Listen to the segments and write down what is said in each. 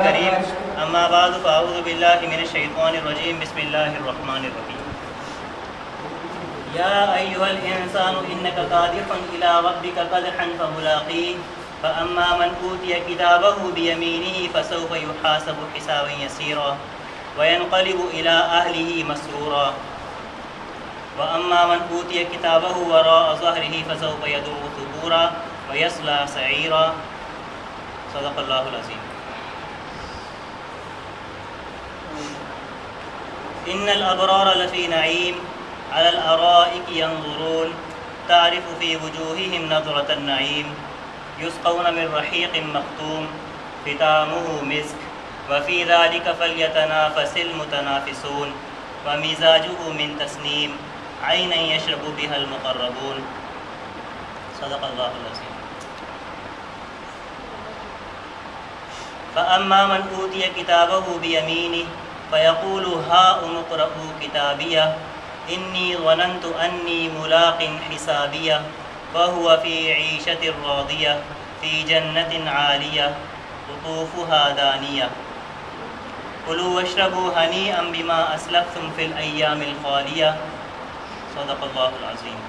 کریم اما بعد فاعوذ باللہ من الشیطان الرجیم بسم اللہ الرحمن الرحیم یا ایھا الانسان انک کادح الی ربک قدحا فملاقیہ فاما من اوتی کتابہ بیمینہ فسوف یحاسب حسابا یسیرا وینقلب الی اہلہ مسرورا واما من اوتی کتابہ وراء ظہرہ فسوف یدعو ثبورا ویصلی سعیرا. صدق اللہ العظیم. ان الابرار لفی نعیم علی الارائک ینظرون تعرف فی وجوہہم نظرۃ النعیم یسقون من رحیق مختوم ختامہ مسک وفی ذلک فلیتنافس المتنافسون ومزاجہ من تسنیم عینا یشرب بها المقربون. صدق اللہ العظیم. فأما من أوتي كتابه بيمينه فيقول هاؤم اقرءوا كتابيه إني ظننت أني ملاق حسابيه وهو في عيشة راضية في جنة عالية قطوفها دانية كلوا واشربوا هنيئا بما أسلفتم في الأيام الخالية. صدق الله العظيم.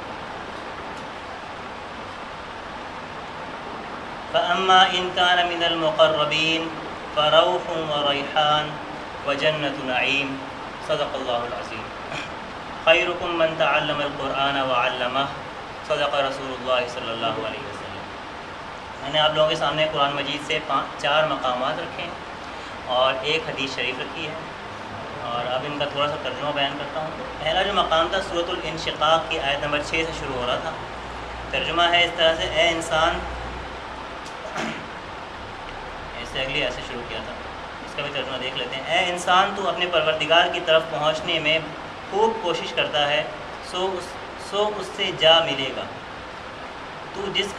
فأما إن كان من المقربين فروح وريحان وجنة نعيم. صدق الله العظيم. خيركم من تعلم القرآن وعلمه. صدق رسول اللہ صلی اللہ علیہ وسلم. میں نے آپ لوگوں کے سامنے قرآن مجید سے 4 مقامات رکھے ہیں اور ایک حدیث شریف رکھی ہے اور اب ان کا تھوڑا سا ترجمہ بیان کرتا ہوں. پہلا جو مقام تھا سورۃ الانشقاق کی آیت نمبر 6 سے شروع ہو رہا تھا. ترجمہ ہے اس طرح سے: اے انسان، اگلی ایسے شروع کیا تھا، اس کا بھی ترجمہ دیکھ لیتے ہیں. اے انسان، تو اپنے پروردگار کی طرف پہنچنے میں خوب کوشش کرتا ہے، سو اس سے جا ملے گا. تو جس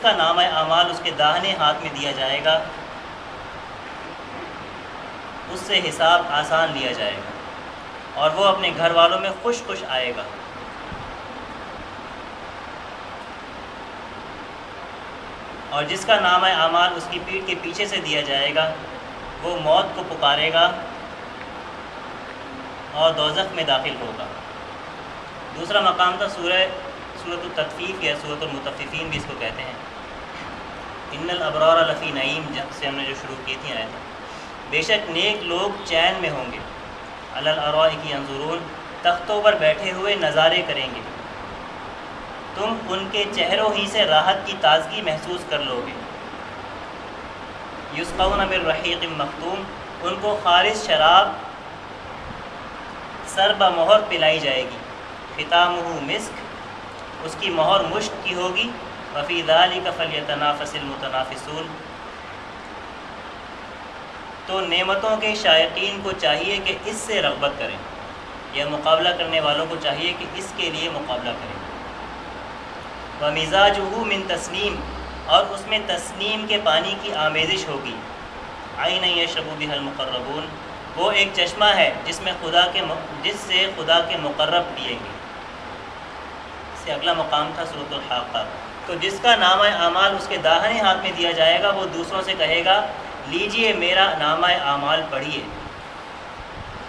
کا نامہ اعمال اس کے داہنے ہاتھ میں دیا جائے گا، اس سے حساب آسان لیا جائے گا اور وہ اپنے گھر والوں میں خوش خوش آئے گا. اور جس کا نامہ اعمال اس کی پیٹھ کے پیچھے سے دیا جائے گا، وہ موت کو پکارے گا اور دوزخ میں داخل ہوگا. دوسرا مقام تھا سورۃ التطفیف یا سورۃ المطففین بھی اس کو کہتے ہیں. ان الابرار لفی نعیم سے ہم نے جو شروع کی تھی آیت، بے شک نیک لوگ چین میں ہوں گے. علی الارائک ینظرون، تختوں پر بیٹھے ہوئے نظارے کریں گے. تم ان کے چہروں ہی سے راحت کی تازگی محسوس کر لو گے. یسقون من رحیق مختوم، ان کو خالص شراب سر بمہر پلائی جائے گی. ختامہ مسک، اس کی مہر مشک کی ہوگی. وفی ذلک فلیتنافس المتنافسون، تو نعمتوں کے شائقین کو چاہیے کہ اس سے رغبت کریں، یا مقابلہ کرنے والوں کو چاہیے کہ اس کے لیے مقابلہ کریں. ومزاجہ من تسنیم، اور اس میں تسنیم کے پانی کی آمیزش ہوگی. عینا یشرب بها المقربون، وہ ایک چشمہ ہے جس سے خدا کے مقرب پیئیں گے. اس سے اگلا مقام تھا سورۃ الحاقہ. تو جس کا نامہ اعمال اس کے داہنے ہاتھ میں دیا جائے گا، وہ دوسروں سے کہے گا لیجئے میرا نامہ اعمال پڑھیے،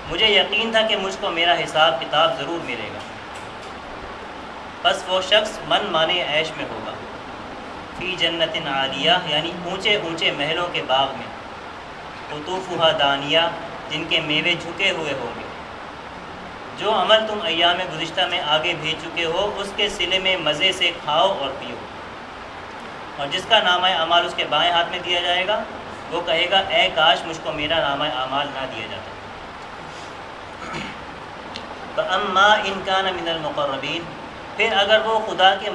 مجھے یقین تھا کہ مجھ کو میرا حساب کتاب ضرور ملے گا. بس وہ شخص من مانے عیش میں ہوگا. فی جنت عالیہ، یعنی اونچے اونچے محلوں کے باغ میں. قطوفها دانیہ، جن کے میوے جھکے ہوئے ہوں گے. جو عمل تم ایام گزشتہ میں آگے بھیج چکے ہو، اس کے صلے میں مزے سے کھاؤ اور پیو. اور جس کا نامہ اعمال اس کے بائیں ہاتھ میں دیا جائے گا، وہ کہے گا اے کاش مجھ کو میرا نامہ اعمال نہ دیا جاتا. فاما ان کان من المقربین، پھر اگر وہ خدا کے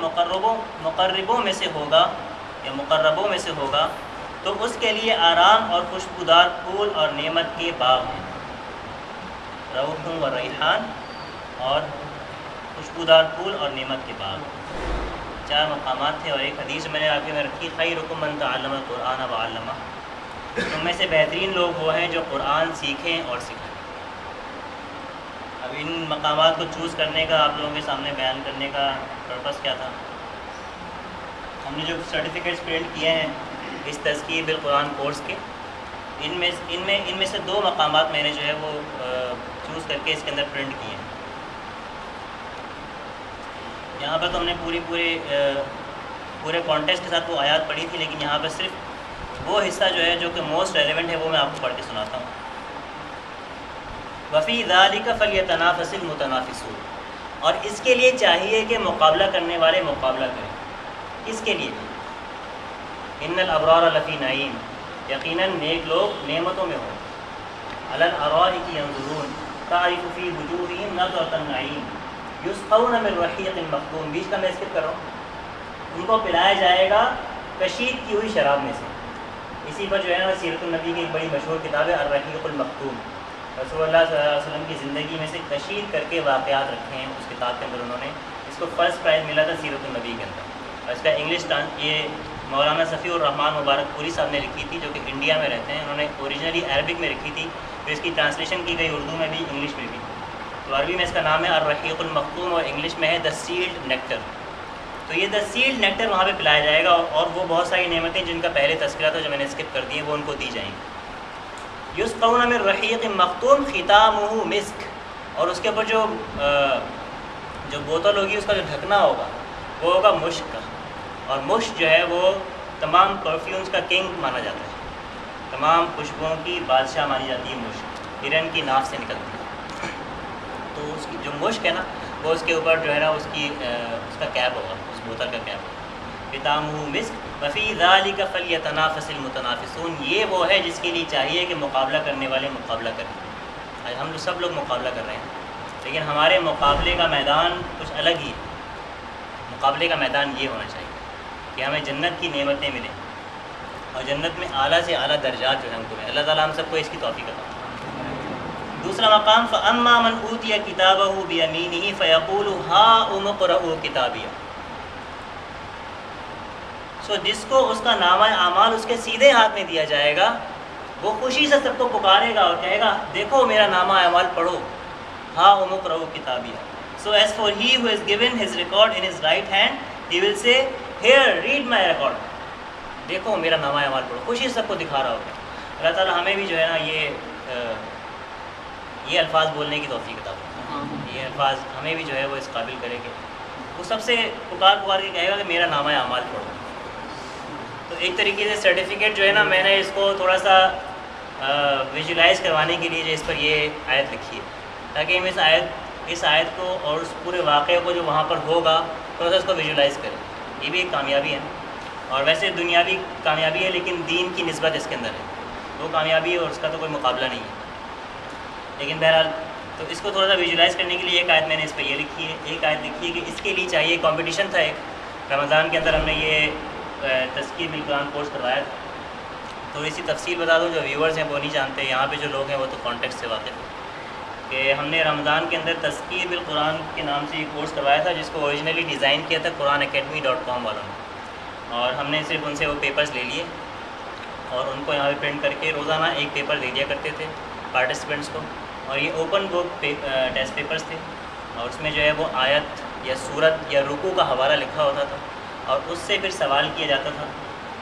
مقربوں میں سے ہوگا یا مقربوں میں سے ہوگا، تو اس کے لیے آرام اور خوشبودار پھول اور نعمت کے باغ ہیں. روح و ریحان، اور خوشبودار پھول اور نعمت کے باغ. 4 مقامات تھے اور ایک حدیث میں نے آگے میں رکھی: خیرکم من تعلم القرآن وعلمہ، تم میں سے بہترین لوگ وہ ہیں جو قرآن سیکھیں اور سکھائیں. اب ان مقامات کو چوز کرنے کا، آپ لوگوں کے سامنے بیان کرنے کا پرپس کیا تھا؟ ہم نے جو سرٹیفکیٹس پرنٹ کیے ہیں اس تذکیر بالقرآن کورس کے، ان میں سے 2 مقامات میں نے جو ہے وہ چوز کر کے اس کے اندر پرنٹ کیے ہیں. یہاں پر تو ہم نے پورے کانٹیکسٹ کے ساتھ وہ آیات پڑھی تھی، لیکن یہاں پر صرف وہ حصہ جو ہے جو کہ موسٹ ریلیونٹ ہے وہ میں آپ کو پڑھ کے سناتا ہوں. وفی ذالک فلیتنافس المتنافسون، اور اس کے لیے چاہیے کہ مقابلہ کرنے والے مقابلہ کریں. کس کے لیے؟ ان الابرار لفی نعیم، یقیناً نیک لوگ نعمتوں میں ہوں. علی الارائک ینظرون تعرف فی وجوہہم نضرۃ النعیم یسقون من رحیق مختوم. بیچ کا میں اسکپ کر رہا ہوں. ان کو پلایا جائے گا کشید کی ہوئی شراب میں سے. اسی پر جو ہے نا سیرت النبی کی ایک بڑی مشہور کتاب ہے الرحیق المختوم. رسول اللہ صلی اللہ علیہ وسلم کی زندگی میں سے کشید کر کے واقعات رکھے ہیں اس کتاب کے اندر. انہوں نے اس کو فرسٹ پرائز ملا تھا سیرت النبی کے اندر. اور اس کا انگلش یہ مولانا صفی الرحمان مبارک پوری صاحب نے لکھی تھی، جو کہ انڈیا میں رہتے ہیں. انہوں نے اوریجنلی عربک میں لکھی تھی، پھر اس کی ٹرانسلیشن کی گئی اردو میں بھی، انگلش میں بھی. تو عربی میں اس کا نام ہے الرحیق المختوم اور انگلش میں ہے دا سیلڈ نیکٹر. تو یہ دا سیلڈ نیکٹر وہاں پہ پلایا جائے گا، اور وہ بہت ساری نعمتیں جن کا پہلے تذکرہ تھا جو میں نے اسکپ کر دی ہیں وہ ان کو دی جائیں گی. یسقون من رحیق مختوم ختامہ مسک، اور اس کے اوپر جو بوتل ہوگی اس کا جو ڈھکنا ہوگا وہ ہوگا مشک کا. اور مشک جو ہے وہ تمام پرفیومز کا کنگ مانا جاتا ہے، تمام خوشبوؤں کی بادشاہ مانی جاتی ہے مشک. ہرن کی ناف سے نکلتی ہے. تو اس کی جو مشک ہے نا وہ اس کے اوپر جو ہے نا اس کا کیپ ہوگا، اس بوتل کا کیپ ہوگا. ختامہ مسک وفی ذالک فلیتنافس المتنافسون. یہ وہ ہے جس کے لیے چاہیے کہ مقابلہ کرنے والے مقابلہ کریں. آج ہم سب لوگ مقابلہ کر رہے ہیں، لیکن ہمارے مقابلے کا میدان کچھ الگ ہی ہے. مقابلے کا میدان یہ ہونا چاہیے کہ ہمیں جنت کی نعمتیں ملیں اور جنت میں اعلیٰ سے اعلیٰ درجات جو ہیں ہم کو ملیں. اللہ تعالیٰ ہم سب کو اس کی توفیق عطا فرمائے. دوسرا مقام فاما من اوتی کتابہ بیمینہ فیقول ہاؤم اقرؤوا کتابیہ. جس کو اس کا نامہ اعمال اس کے سیدھے ہاتھ میں دیا جائے گا وہ خوشی سے سب کو پکارے گا اور کہے گا دیکھو میرا نامہ اعمال پڑھو. ہاؤم اقرؤوا کتابیہ. So as for he who has given his record in his right hand, he will say, here, read my record. دیکھو میرا نامہ اعمال پڑھو. خوشی سب کو دکھا رہا ہوگا. اللہ تعالیٰ ہمیں بھی جو ہے نا یہ الفاظ بولنے کی توفیق عطا فرمائے. یہ الفاظ ہمیں بھی جو ہے وہ اس قابل کرے کہ وہ سب سے پکار کے کہے گا کہ میرا نامہ اعمال پڑھو. تو ایک طریقے سے سرٹیفکیٹ جو ہے نا میں نے اس کو تھوڑا سا ویژولائز کروانے کے لیے جو اس پر یہ آیت لکھی ہے تاکہ ہم اس آیت کو اور اس پورے واقعے کو جو وہاں پر ہوگا تھوڑا سا اس کو ویژولائز کریں. یہ بھی ایک کامیابی ہے، اور ویسے دنیاوی کامیابی ہے لیکن دین کی نسبت اس کے اندر ہے. وہ کامیابی ہے اور اس کا تو کوئی مقابلہ نہیں ہے. لیکن بہرحال تو اس کو تھوڑا سا ویژولائز کرنے کے لیے ایک آیت میں نے اس پہ یہ لکھی ہے. ایک آیت لکھی ہے کہ اس کے لیے چاہیے کمپٹیشن تھا. ایک رمضان کے اندر ہم نے یہ تذکیر بالقرآن کورس کروایا تھا. تھوڑی سی تفصیل بتا دوں، جو ویورز ہیں وہ نہیں جانتے، یہاں پہ جو لوگ ہیں وہ تو کانٹیکٹ سے واقف ہیں، کہ ہم نے رمضان کے اندر تذکیر بالقرآن کے نام سے ایک کورس کروایا تھا جس کو اوریجنلی ڈیزائن کیا تھا QuranAcademy.com والوں نے. اور ہم نے صرف ان سے وہ پیپرز لے لیے اور ان کو یہاں پہ پرنٹ کر کے روزانہ ایک پیپر دے دیا کرتے تھے پارٹیسپینٹس کو. اور یہ اوپن بک ٹیسٹ پیپرز تھے، اور اس میں جو ہے وہ آیت یا سورت یا رکوع کا حوالہ لکھا ہوتا تھا اور اس سے پھر سوال کیا جاتا تھا.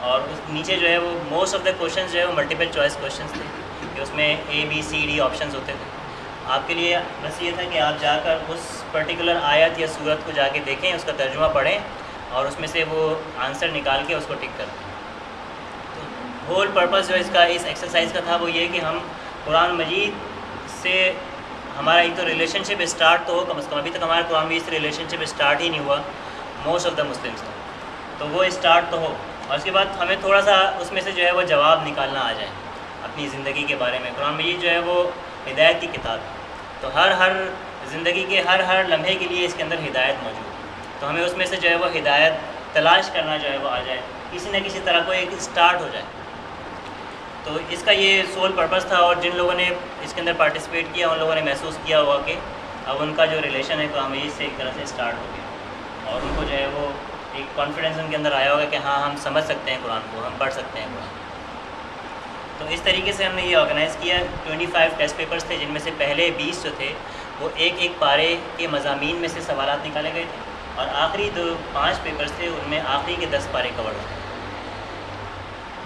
اور اس نیچے جو ہے وہ موسٹ آف دا کویشچنز جو ہے وہ ملٹیپل چوائس کویشچنز تھے کہ اس میں ABCD آپشنز ہوتے تھے. آپ کے لیے بس یہ تھا کہ آپ جا کر اس پرٹیکولر آیت یا سورت کو جا کے دیکھیں، اس کا ترجمہ پڑھیں اور اس میں سے وہ آنسر نکال کے اس کو ٹک کر دیں. تو ہول پرپز جو اس ایکسرسائز کا تھا وہ یہ کہ ہم قرآن مجید سے ہمارا ایک تو ریلیشن شپ اسٹارٹ تو ہو کم از کم. ابھی تک ہمارا قرآن مجید سے ریلیشن شپ اسٹارٹ ہی نہیں ہوا موسٹ آف دا مسلمس کا، تو وہ اسٹارٹ تو ہو. اور اس کے بعد ہمیں تھوڑا سا اس میں سے جو ہے وہ جواب نکالنا آ جائے اپنی زندگی کے بارے میں. قرآن مجید جو ہے وہ ہدایت کی کتاب ہے، تو ہر زندگی کے ہر لمحے کے لیے اس کے اندر ہدایت موجود ہے. تو ہمیں اس میں سے جو ہے وہ ہدایت تلاش کرنا جو ہے وہ آ جائے، کسی نہ کسی طرح کو ایک اسٹارٹ ہو جائے. تو اس کا یہ سول پرپس تھا. اور جن لوگوں نے اس کے اندر پارٹیسپیٹ کیا ان لوگوں نے محسوس کیا ہوا کہ اب ان کا جو ریلیشن ہے قرآن مجید سے ایک طرح سے اسٹارٹ ہو گیا، اور ان کو جو ہے وہ ایک کانفیڈنس ان کے اندر آیا ہوگا کہ ہاں ہم سمجھ سکتے ہیں قرآن کو، ہم پڑھ سکتے ہیں قرآن. تو اس طریقے سے ہم نے یہ آرگنائز کیا. 25 ٹیسٹ پیپرز تھے جن میں سے پہلے 20 جو تھے وہ ایک پارے کے مضامین میں سے سوالات نکالے گئے تھے، اور آخری 5 پیپرز تھے ان میں آخری کے 10 پارے کور ہوئے.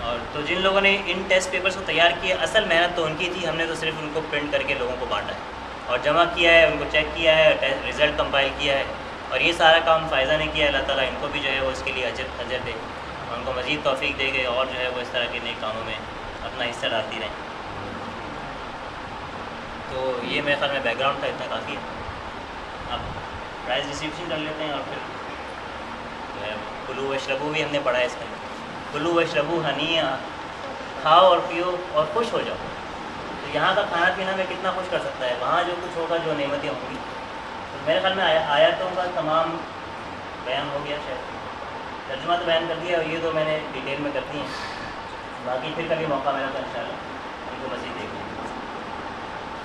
اور تو جن لوگوں نے ان ٹیسٹ پیپرز کو تیار کیا اصل محنت تو ان کی تھی، ہم نے تو صرف ان کو پرنٹ کر کے لوگوں کو بانٹا ہے اور جمع کیا ہے، ان کو چیک کیا ہے، رزلٹ کمپائل کیا ہے، اور یہ سارا کام فائزہ نے کیا ہے۔ اللہ تعالیٰ ان کو بھی جو ہے وہ اس کے لیے اجر دے اور ان کو مزید توفیق دے گے اور جو ہے وہ اس طرح کے نیک کاموں میں اپنا حصہ ڈالتی رہیں۔ تو یہ میرے خیال میں بیک گراؤنڈ کا اتنا کافی ہے۔ اب پرائز ڈسٹریبیوشن کر لیتے ہیں اور پھر جو ہے کلو واشربو بھی ہم نے پڑھا ہے اس کے اندر، کلو واشربو ہنیٰ، کھاؤ اور پیو اور خوش ہو جاؤ۔ تو یہاں کا کھانا پینا میں کتنا خوش کر سکتا ہے، وہاں جو کچھ ہوگا، جو نعمتیں ہوں گی۔ تو میرے خیال میں آیاتوں کا تمام بیان ہو گیا، شاید ترجمہ تو بیان کر دیا، اور یہ تو میں نے ڈیٹیل میں کر دی ہیں، باقی پھر کبھی موقع ملا تو انشاءاللہ ان کو مزید دیکھیں۔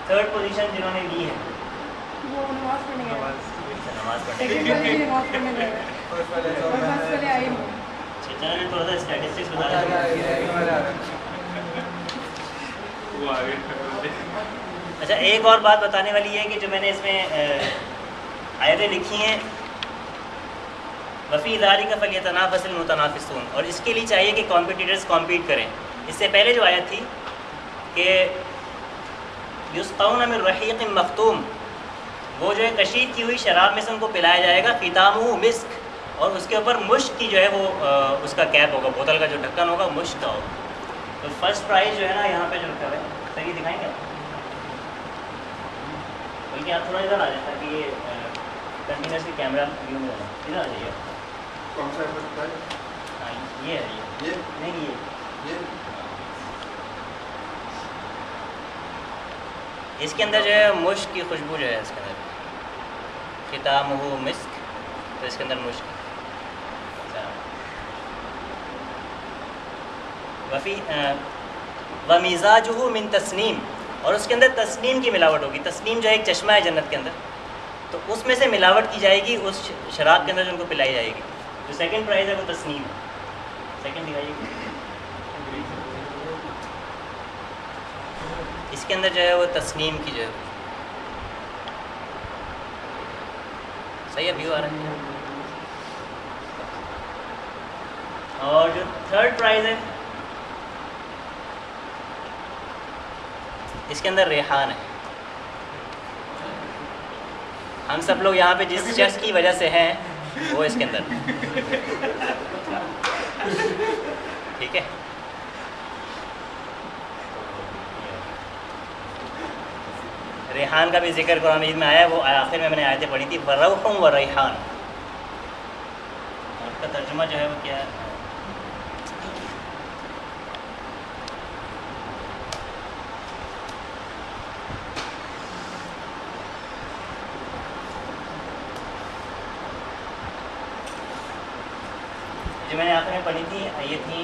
تھرڈ پوزیشن جنہوں نے لی ہے وہ نماز پڑھنے گئے، نماز پڑھنے لیکن کی، پہلے نماز پڑھنے گئے اور بس پہلے آئی نہیں۔ چینل میں تھوڑا سا اسٹیٹسٹکس بتا دیں۔ اچھا، ایک اور بات بتانے والی ہے کہ جو میں نے اس میں آیتیں لکھی ہیں، وفی ذالک فلیتنافس المتنافسون، اور اس کے لیے چاہیے کہ کمپیٹیٹرز کمپیٹ کریں۔ اس سے پہلے جو آیت تھی کہ یسقون من رحیق مختوم، وہ جو ہے کشید کی ہوئی شراب میں سے ان کو پلایا جائے گا، ختامہ مسک، اور اس کے اوپر مشک کی جو ہے وہ اس کا کیپ ہوگا، بوتل کا جو ڈھکن ہوگا مشک کا ہوگا۔ تو فرسٹ پرائز جو ہے نا یہاں پہ جو رکھا ہوا ہے، صحیح دکھائیں گے بلکہ آپ تھوڑا ادھر آ جائیں تاکہ یہ کنٹینیوسلی کیمرہ ویو میں ادھر آ جائیے۔ کون سا ہے؟ ہاں یہ ہے، یہ نہیں، یہ اس کے اندر جو ہے مشک کی خوشبو جو ہے اس کے اندر، ختامہ مسک، تو اس کے اندر مشک وفی ومزاجہ من تسنیم، اور اس کے اندر تسنیم کی ملاوٹ ہوگی۔ تسنیم جو ہے ایک چشمہ ہے جنت کے اندر، تو اس میں سے ملاوٹ کی جائے گی اس شراب کے اندر جو ان کو پلائی جائے گی۔ جو سیکنڈ پرائز ہے وہ تسنیم ہے۔ سیکنڈ دکھائیے گی، اس کے اندر جو ہے وہ تسنیم کی جو ہے، صحیح ہے، ویو آ رہا ہے۔ اور جو تھرڈ پرائز ہے اس کے اندر ریحان ہے۔ ہم سب لوگ یہاں پہ جس شخص کی وجہ سے ہیں وہ اس کے اندر، ٹھیک ہے۔ ریحان کا بھی ذکر قرآن مجید میں آیا ہے، وہ آخر میں نے آیتیں پڑھی تھی، وروح و ریحان، اور اس کا ترجمہ جو ہے وہ کیا ہے؟ جو میں نے آخر میں پڑھی تھی یہ تھی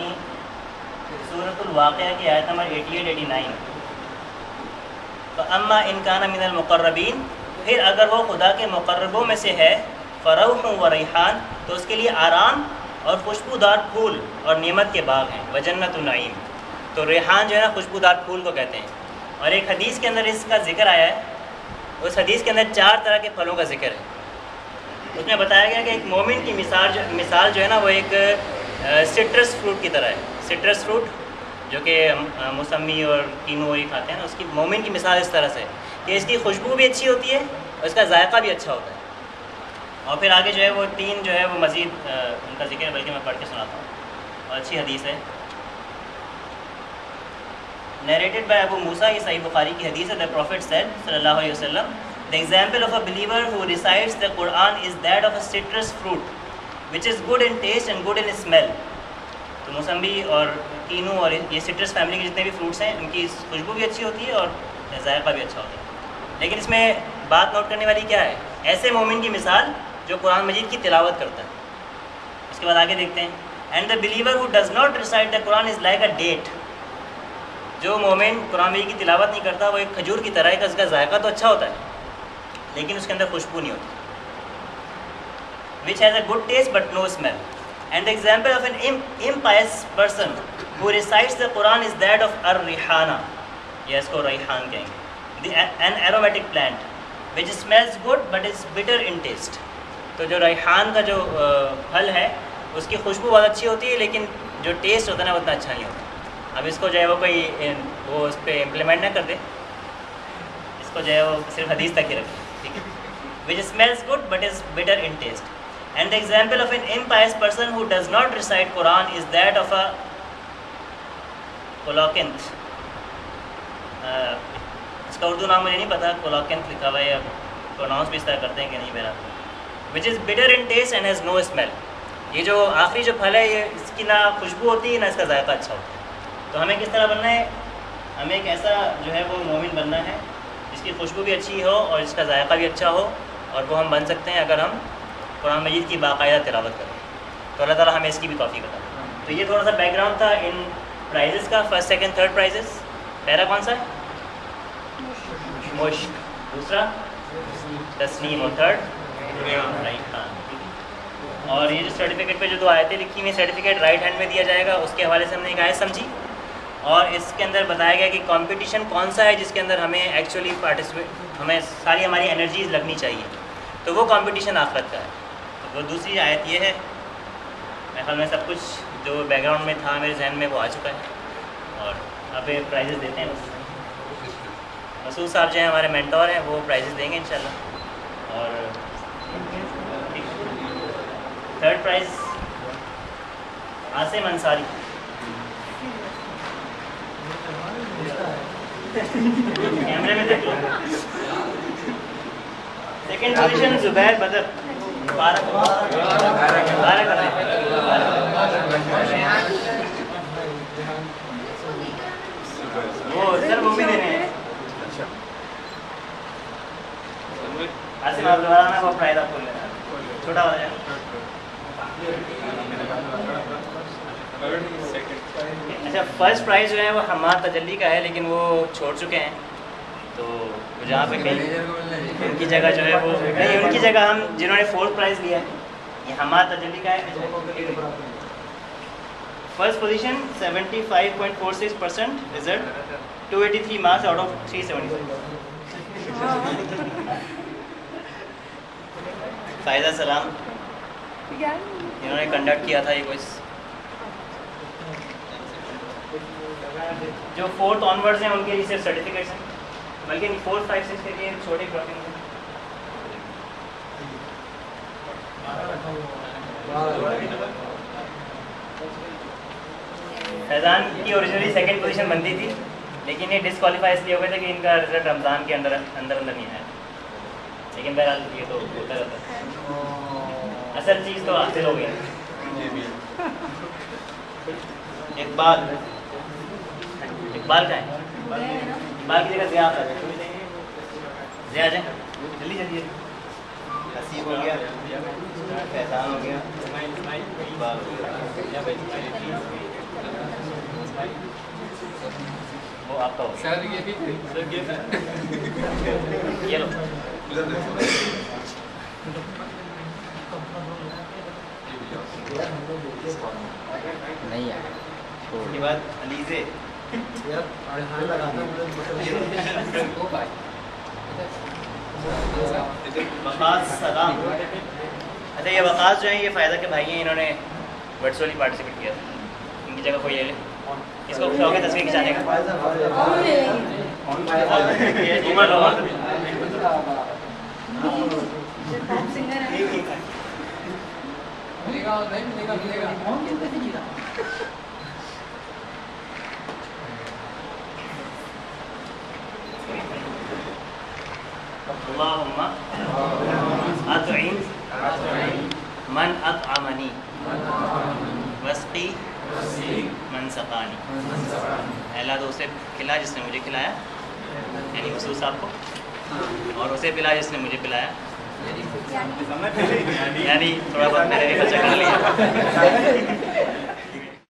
سورۃ الواقعہ کی آیت نمبر 88-89۔ فَأَمَّا إِنْ كَانَ مِنَ الْمُقَرَّبِينَ، پھر اگر وہ خدا کے مقربوں میں سے ہے، فَرَوْحٌ وَرَيْحَانٌ، تو اس کے لیے آرام اور خوشبودار پھول اور نعمت کے باغ ہیں، وَجَنَّتُ النَّعِيم، تو ریحان جو ہے نا خوشبودار پھول کو کہتے ہیں۔ اور ایک حدیث کے اندر اس کا ذکر آیا ہے، اس حدیث کے اندر 4 طرح کے پھلوں کا ذکر ہے۔ اس میں بتایا گیا کہ ایک مومن کی مثال جو ہے نا وہ ایک سٹرس فروٹ کی طرح ہے۔ سٹرس فروٹ جو کہ موسمی اور کینو یہ کھاتے ہیں نا، اس کی مومن کی مثال اس طرح سے ہے کہ اس کی خوشبو بھی اچھی ہوتی ہے اور اس کا ذائقہ بھی اچھا ہوتا ہے۔ اور پھر آگے جو ہے وہ 3 جو ہے وہ مزید ان کا ذکر ہے، بلکہ میں پڑھ کے سناتا ہوں، اور اچھی حدیث ہے، narrated by ابو موسیٰ، یہ صحیح بخاری کی حدیث ہے۔ The Prophet said صلی اللہ علیہ وسلم، The example of a believer who recites the Quran is that of a citrus fruit, which is good in taste and good in smell. تو موسمی اور کینو اور یہ سٹرس فیملی کے جتنے بھی فروٹس ہیں ان کی خوشبو بھی اچھی ہوتی ہے اور ذائقہ بھی اچھا ہوتا ہے۔ لیکن اس میں بات نوٹ کرنے والی کیا ہے؟ ایسے مومن کی مثال جو قرآن مجید کی تلاوت کرتا ہے۔ اس کے بعد آگے دیکھتے ہیں، and the believer who does not recite the Quran is like a date. جو مومن قرآن مجید کی تلاوت نہیں کرتا وہ ایک کھجور کی طرح ہے کہ اس کا ذائقہ تو اچھا ہوتا ہے لیکن اس کے اندر خوشبو نہیں ہوتی، which has a good taste but no smell. And the example of an impious person who recites the Quran is that of ar-rihana, یا اس کو ریحان کہیں گے، an aromatic plant which smells good but is bitter in taste. تو جو ریحان کا جو پھل ہے اس کی خوشبو بہت اچھی ہوتی ہے لیکن جو ٹیسٹ ہوتا ہے نا اتنا اچھا نہیں ہوتا۔ اب اس کو جو ہے وہ کوئی وہ اس پہ امپلیمنٹ نہ کر دے, اس کو جو ہے وہ صرف حدیث تک ہی رکھے, ٹھیک ہے. which smells good but is bitter in taste. And the example of an impious person who does not recite Quran is that of a colocanth. اس کا اردو نام مجھے نہیں پتا, colocanth لکھا ہوا ہے یا پروناؤنس بھی اس طرح کرتے ہیں کہ نہیں میرا, which is bitter in taste and has no smell. یہ جو آخری جو پھل ہے یہ اس کی نہ خوشبو ہوتی ہے نہ اس کا ذائقہ اچھا ہوتا ہے. تو ہمیں کس طرح بننا ہے, ہمیں ایک ایسا جو ہے وہ مومن بننا ہے جس کی خوشبو بھی اچھی ہو اور اس کا ذائقہ بھی اچھا ہو, اور وہ ہم بن سکتے ہیں اگر ہم قرآن مجید کی باقاعدہ تلاوت کریں. تو اللہ تعالیٰ ہمیں اس کی بھی توفیق عطا کرے. تو یہ تھوڑا سا بیک گراؤنڈ تھا ان پرائزز کا, فرسٹ سیکنڈ تھرڈ پرائزز. پہلا کون سا ہے؟ مشک, دوسرا تسنیم, اور تھرڈ رائٹ ہینڈ. اور یہ جو سرٹیفکیٹ پہ جو 2 آیتیں لکھی ہوئی ہیں, سرٹیفکیٹ رائٹ ہینڈ میں دیا جائے گا. اس کے حوالے سے ہم نے ایک آیت سمجھی اور اس کے اندر بتایا گیا کہ کمپٹیشن کون سا ہے جس کے اندر ہمیں ایکچولی ہمیں ساری ہماری انرجیز لگنی چاہیے. تو وہ کمپٹیشن آخرت کا ہے. تو وہ دوسری آیت یہ ہے. میرے خیال میں سب کچھ جو بیک گراؤنڈ میں تھا میرے ذہن میں وہ آ چکا ہے, اور اب پرائزز دیتے ہیں. مسعود صاحب جو ہیں ہمارے مینٹور ہیں, وہ پرائزز دیں گے انشاءاللہ. اور تھرڈ پرائز عاصم انصاری. کیمرے میں دیکھ لو. سیکنڈ پوزیشن زبیر بدر. وہ سر وہ بھی دینے ہیں. عاصم آپ دوبارہ نا وہ پرائز آپ کو لینا چھوٹا ہو جائے. اچھا, فرسٹ پرائز جو ہے وہ حماد تجلی کا ہے, لیکن وہ چھوڑ چکے ہیں. تو جہاں پہ کہیں ان کی جگہ جو ہے وہ نہیں, ان کی جگہ ہم جنہوں نے فورتھ پرائز لیا ہے یہ حماد تجلی کا ہے. First position 75.46% result, 283 marks out of 375. فائدہ سلام انہوں نے کنڈکٹ کیا تھا یہ کوئز. جو 4th آنورڈز ہیں ان کے لیے صرف سرٹیفکیٹس ہیں, بلکہ 4, 5, 6 کے لیے چھوٹے پروٹین ہیں. فیضان کی اوریجنلی سیکنڈ پوزیشن بنتی تھی, لیکن یہ ڈسکوالیفائی اس لیے ہو گئے تھے کہ ان کا رزلٹ رمضان کے اندر نہیں آیا. لیکن بہرحال یہ تو ہوتا رہتا ہے, اصل چیز تو حاصل ہو گئی. اقبال کا ہے, اقبال کی جگہ ضیاء آ جائے. ضیاء آ جائیں جلدی جلدی. حسیب ہو گیا, فیضان ہو گیا, اقبال ہو گیا. وہ آپ کا ہو گیا. یہ لو نہیں ہے. اس کے بعد علیزے وقاص سلام. اچھا یہ وقاص جو ہیں یہ فائدہ کے بھائی ہیں, انہوں نے ورچولی پارٹیسپیٹ کیا تھا. ان کی جگہ کوئی لے لے. اس کو شوق ہے تصویر کھنچانے کا. اللهم اطعم من اطعمنی واسقی من سقانی. اللہ تو اسے کھلا جس نے مجھے کھلایا, یعنی مسعود صاحب کو, اور اسے پلا جس نے مجھے پلایا, یعنی تھوڑا بہت میں نے بھی خرچہ کر لیا.